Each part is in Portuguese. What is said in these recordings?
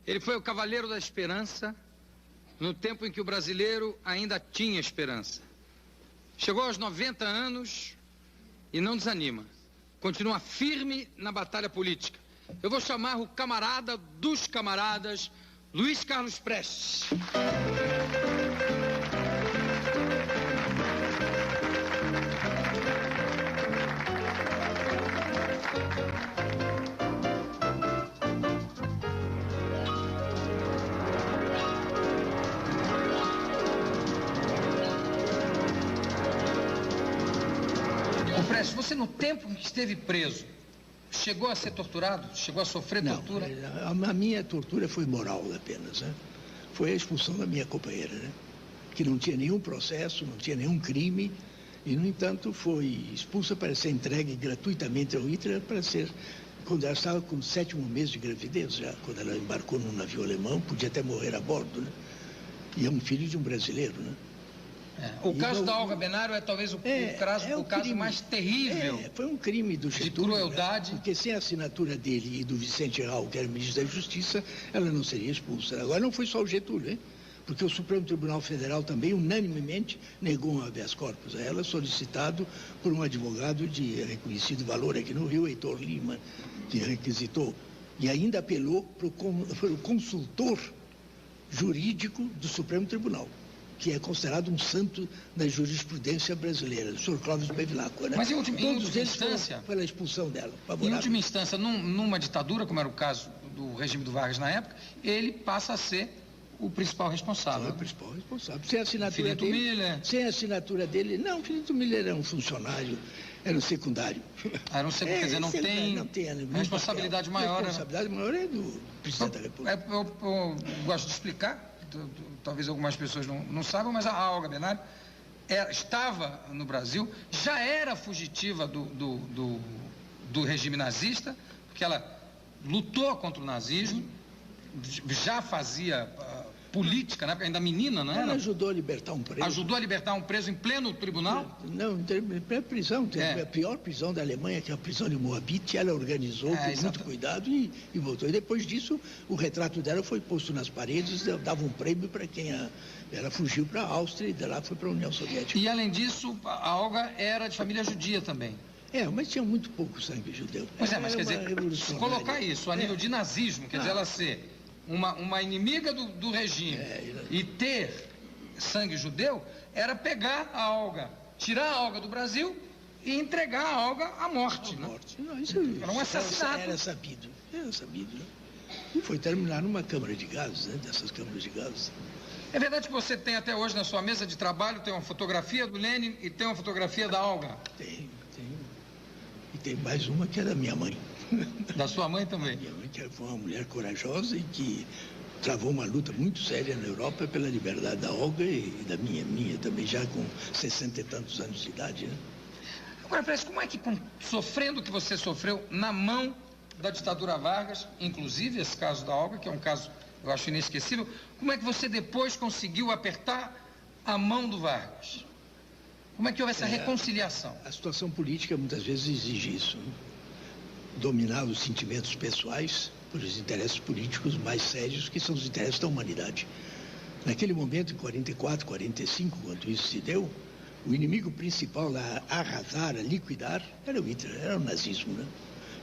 Ele foi o cavaleiro da esperança no tempo em que o brasileiro ainda tinha esperança. Chegou aos 90 anos e não desanima. Continua firme na batalha política. Eu vou chamar o camarada dos camaradas, Luiz Carlos Prestes. Prestes, você no tempo em que esteve preso, chegou a ser torturado? Chegou a sofrer tortura? Não, a minha tortura foi moral apenas, né? Foi a expulsão da minha companheira, né? Que não tinha nenhum processo, não tinha nenhum crime e, no entanto, foi expulsa para ser entregue gratuitamente ao Hitler para ser... Quando ela estava com o 7º mês de gravidez, já, quando ela embarcou num navio alemão, podia até morrer a bordo, né? E é um filho de um brasileiro, né? O caso da Olga Benário é talvez o caso mais terrível. Foi um crime do Getúlio, de crueldade. Né? Porque sem a assinatura dele e do Vicente Raul, que era ministro da Justiça, ela não seria expulsa. Agora não foi só o Getúlio, hein? Porque o Supremo Tribunal Federal também unanimemente negou um habeas corpus a ela, solicitado por um advogado de reconhecido valor aqui no Rio, Heitor Lima, que requisitou. E ainda apelou para o consultor jurídico do Supremo Tribunal, que é considerado um santo da jurisprudência brasileira, o Sr. Clóvis Bevilacqua, né? Mas em última instância, pela expulsão dela. Em última instância, numa ditadura, como era o caso do regime do Vargas na época, ele passa a ser o principal responsável. O principal responsável. Sem a assinatura Filinto dele... Miller. Sem a assinatura dele... Não, Filinto Miller era um funcionário, era um secundário. Era um secundário, quer dizer, não tem a responsabilidade maior. A responsabilidade maior é do presidente da República. Eu gosto de explicar, talvez algumas pessoas não saibam, mas a Olga Benário estava no Brasil, já era fugitiva do regime nazista, porque ela lutou contra o nazismo, já fazia política, né? Ainda menina, não é? Ela ajudou a libertar um preso. Ajudou a libertar um preso em pleno tribunal? Não, em prisão. A pior prisão da Alemanha, que é a prisão de Moabit, ela organizou com muito cuidado e voltou. E depois disso, o retrato dela foi posto nas paredes, dava um prêmio para quem ela fugiu para a Áustria e de lá foi para a União Soviética. E além disso, a Olga era de família judia também. Mas tinha muito pouco sangue judeu. Pois mas quer dizer, se colocar isso a nível de nazismo, quer dizer, ela ser uma inimiga do regime e ter sangue judeu, era pegar a Olga, tirar a Olga do Brasil e entregar a Olga à morte. Não, isso era um assassinato. Era sabido. Né? E foi terminar numa câmara de gases, né? Dessas câmaras de gases. É verdade que você tem até hoje na sua mesa de trabalho, tem uma fotografia do Lenin e tem uma fotografia da Olga? Tem. E tem mais uma que é da minha mãe. Da sua mãe também? Minha mãe, que foi uma mulher corajosa e que travou uma luta muito séria na Europa pela liberdade da Olga e da minha também, já com 60 e tantos anos de idade, né? Agora, parece, como é que, sofrendo o que você sofreu na mão da ditadura Vargas, inclusive esse caso da Olga, que é um caso, eu acho, inesquecível, como é que você depois conseguiu apertar a mão do Vargas? Como é que houve essa reconciliação? A situação política muitas vezes exige isso, né? Dominar os sentimentos pessoais por os interesses políticos mais sérios, que são os interesses da humanidade. Naquele momento, em 44, 45, quando isso se deu, o inimigo principal a arrasar, a liquidar, era o Hitler, era o nazismo, né?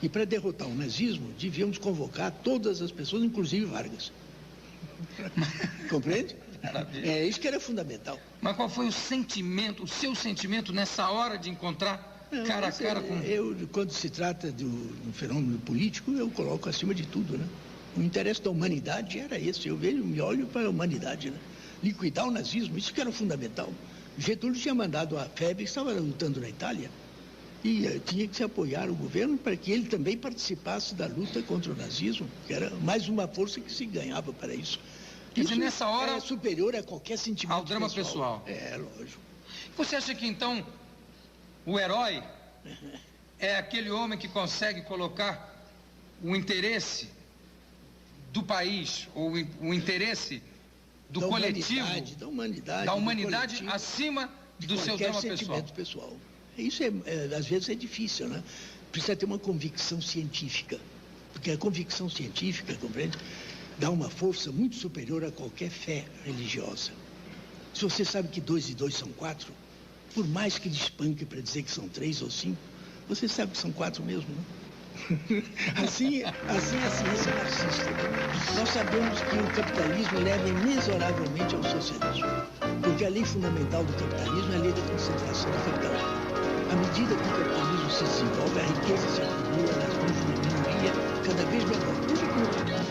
E para derrotar o nazismo, devíamos convocar todas as pessoas, inclusive Vargas. Compreende? É isso que era fundamental. Mas qual foi o seu sentimento nessa hora de encontrar cara a cara com... Quando se trata de um fenômeno político, eu coloco acima de tudo, né? O interesse da humanidade era esse. Me olho para a humanidade, né? Liquidar o nazismo, isso que era fundamental. Getúlio tinha mandado a FEB, que estava lutando na Itália, e tinha que se apoiar o governo para que ele também participasse da luta contra o nazismo, que era mais uma força que se ganhava para isso. Isso nessa hora é superior a qualquer sentimento ao drama pessoal. É, lógico. Você acha que, então, o herói é aquele homem que consegue colocar o interesse do país, ou o interesse do coletivo, da humanidade acima do seu drama sentimento pessoal. Isso às vezes é difícil, né? Precisa ter uma convicção científica, porque a convicção científica, compreende, dá uma força muito superior a qualquer fé religiosa. Se você sabe que 2 e 2 são 4, por mais que ele espanque para dizer que são 3 ou 5, você sabe que são 4 mesmo, né? Assim é a ciência marxista. Nós sabemos que o capitalismo leva inexoravelmente ao socialismo, porque a lei fundamental do capitalismo é a lei da concentração do capital. À medida que o capitalismo se desenvolve, a riqueza se acumula nas mãos de uma minoria cada vez menor.